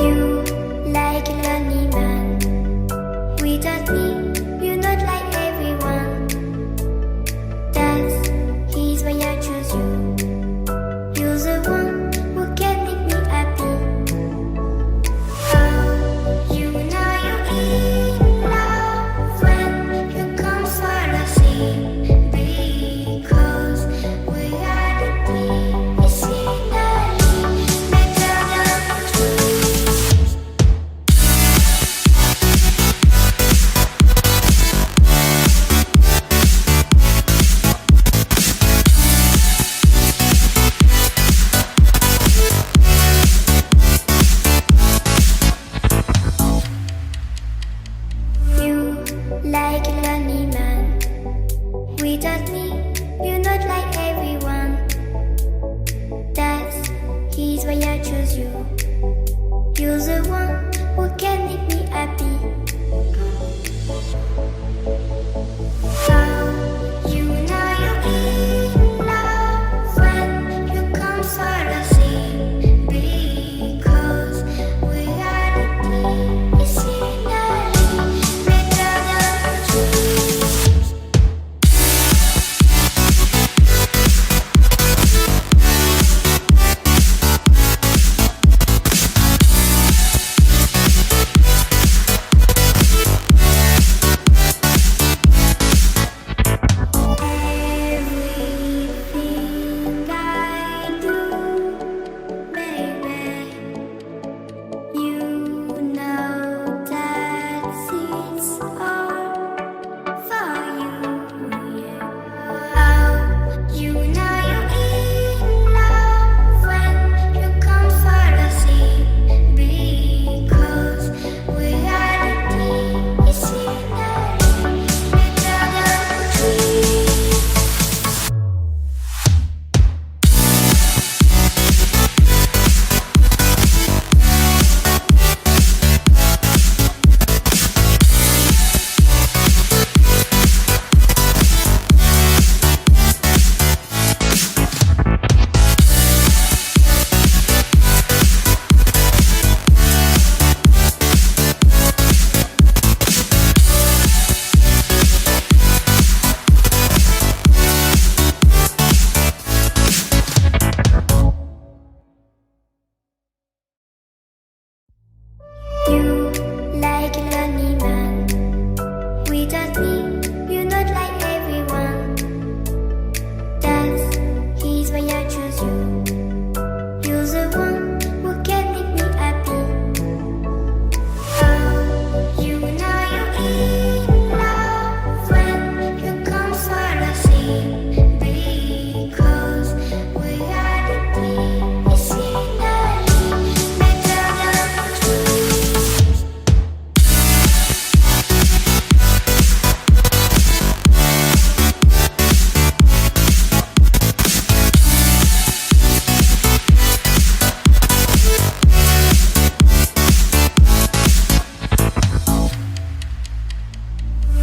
You like a lonely man. Without me, you're not like everyone. That's he's why I choose you. You're the one who can make me happy. Oh, you know you're in love when you come for the sea. Because reality is finally better than dreams. You like a lonely man. Without me, you're not like everyone. That's he's why I choose you. You're the one who can make me happy. Oh, you know you're in love when you come for the sea. Because reality is finally better than dreams. Everything I do, baby, you know that it's all for you, yeah. Oh, you know you're in love when you come for the sea. Because reality is finally better than dreams. You like a lonely man. Without me, you're not like everyone. That's he's why I choose you. You're the one who can make me happy. Oh, you know you're in love when you come for the sea. Because reality is finally better than dreams.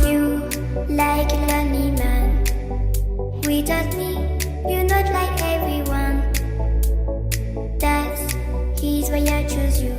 You like a lonely man. Without me, you're not like everyone. That's he's why I choose you.